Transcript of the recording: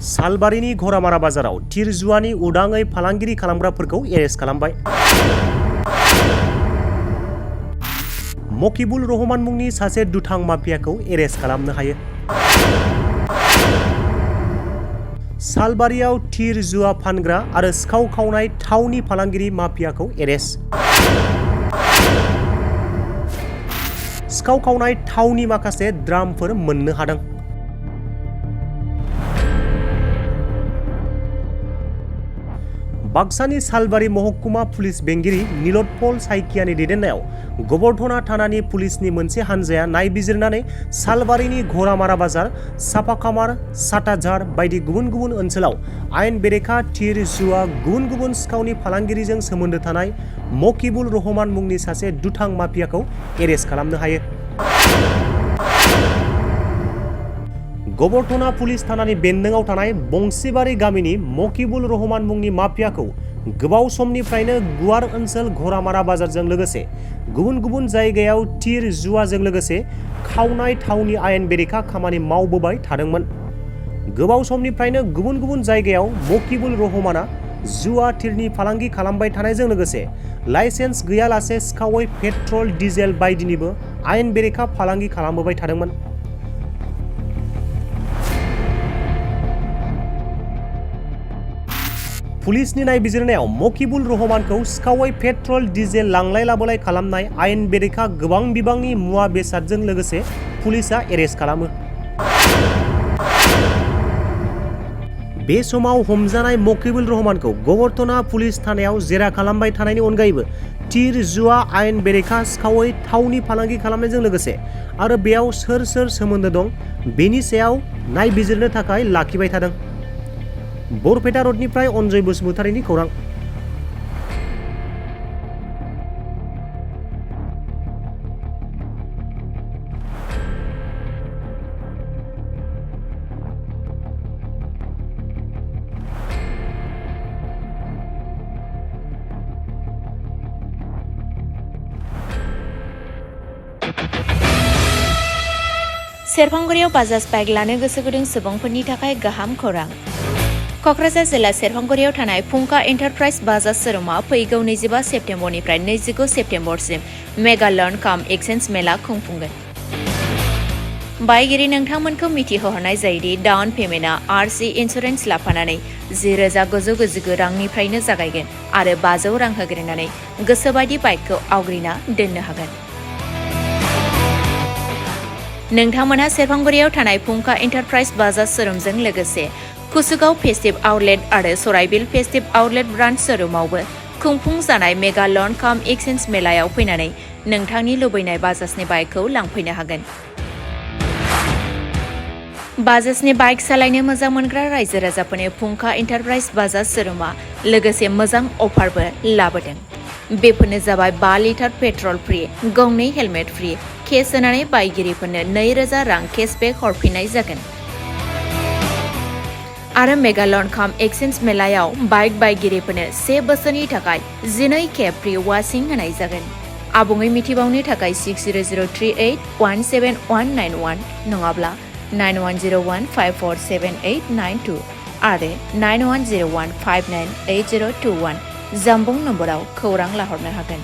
सालबारिनि घरामारा बाजाराव थिर जुवानि उदाङै फालांगिरि खालामग्राफोरखौ एरेस्ट खालामबाय। मकिबुल रहमान मुंनि सासे दुथां माफियाखौ एरेस्ट खालामनो हायो। सालबारियाव थिर जुवा फानग्रा आरो सिखाव खावनाय थावनि फालांगिरि माफियाखौ एरेस्ट। सिखाव खावनाय थावनि माखासे ड्रामफोर मोननो हादों। बाक्सानि सालबारि महकुमा पुलिस बेंगिरि नीलोत्पल साइकियानि दैदेननायाव गोबर्धना थानानि पुलिसनि मोनसे हानजाया नायबिजिरनानै सालबारिनि घरामारा बाजार, सापाखामार, साताझार बायदि गुबुन गुबुन ओनसोलाव आयेन बेरेखा थिर जुवा गुबुन गुबुन सिखावनि फालांगिरिजों सोमोन्दो थानाय मकिबुल रहमान मुंनि सासे दुथां माफियाखौ एरेस्ट खालामनो हायो। गोबर्धना पुलिस थानानि बेन्दोंआव थानाय बंसिबारि गामिनि मकिबुल रहमान मुंनि माफियाखौ गोबाव समनिफ्रायनो गुवार ओनसोल घरामारा बाजारजों लोगोसे गुबुन गुबुन जायगायाव थिर जुवाजों लोगोसे खावनाय थावनि आयेन बेरेखा खामानि मावबोबाय थादोंमोन। गोबाव समनिफ्रायनो गुबुन गुबुन जायगायाव मकिबुल रहमाना जुवा थिरनि फालांगि खालामबाय थानायजों लोगोसे लाइसेन्स गैयालासे सिखावै पेट्रल, डिजेल बायदिनिबो आयेन बेरेखा फालांगि खालामबोबाय थादोंमोन। पुलिसनि नायबिजिरनायाव मकिबुल रहमानखौ सिखावै पेट्रल, डिजेल लांलाय लाबोलाय खालामनाय आयेन बेरेखा गोबां बिबांनि मुवा बेसादजों लोगोसे पुलिसआ एरेस्ट खालामो। बे समाव हमजानाय मकिबुल रहमानखौ गोबर्धना पुलिस थानायाव जेरा खालामबाय थानायनि अनगायैबो थिर जुवा आयेन बेरेखा सिखावै थावनि फालांगि खालामनायजों लोगोसे आरो बेयाव सोर सोर सोमोन्दो दं बेनि सायाव नायबिजिरनो थाखाय लाखिबाय थादों। बरपेटा रडनिफ्राय अनजय बसुमतारिनि खौरां। सेरफांगुरियाव बाजाज बाइक लानो गोसो गुदुं सुबुंफोरनि थाखाय गाहाम खौरां। क'क्राझार जिल्ला सेरफांगुरियाव थानाय फुंखा एन्टारप्राइज बाजाज शोरुमआ फैगौ 25 सेप्तेम्बरनिफ्राय 29 सेप्तेम्बरसिम मेगा लर्न काम एक्सचेन्ज मेला खुंफुंगोन। बायगिरि नोंथांमोनखौ मिथिहोहरनाय जायोदि डाउन पेमेन्टआ आरसि इन्सुरेन्स लाफानानै 10,999 रांनिफ्रायनो जागायगोन आरो 500 रां होग्रोनानै गोसोबायदि बाइकखौ आवग्रिना दोननो हागोन। नोंथांमोनहा सेरफांगुरियाव थानाय फुंखा एन्टारप्राइज बाजाज शोरुमजों लोगोसे कुसुगाव फेस्टिभ आउटलेट आरो सराइबिल फेस्टिभ आउटलेट ब्रान्च शोरुमावबो खुंफुंजानाय मेगा लर्न काम एक्सचेन्ज मेलायाव फैनानै नोंथांनि लुबैनाय बाजाजनि बाइकखौ लांफैनो हागोन। बाजाजनि बाइक सालायनो मोजां मोनग्रा रायजो राजाफोरनो फुंखा एन्टारप्राइज बाजाज शोरुमआ लोगोसे मोजां अफारबो लाबोदों। बेफोरनो जाबाय 5 लिटार पेट्रल फ्रि, गंनै हेलमेट फ्रि, केस होनानै बायगिरिफोरनो 2,000 रां केसबेक हरफिननाय जागोन। आरो मेगा लर्न काम एक्सचेन्ज मेलायाव बाइक बायगिरिफोरनो 1 बोसोरनि थाखाय 12 खेब फ्रि वाशिं होनाय जागोन। आबुङै मिथिबावनो थाखाय 6003817191 नङाब्ला 9101547892 आरो 9101598021 जानबुं नम्बराव खौरां लाहरनो हागोन।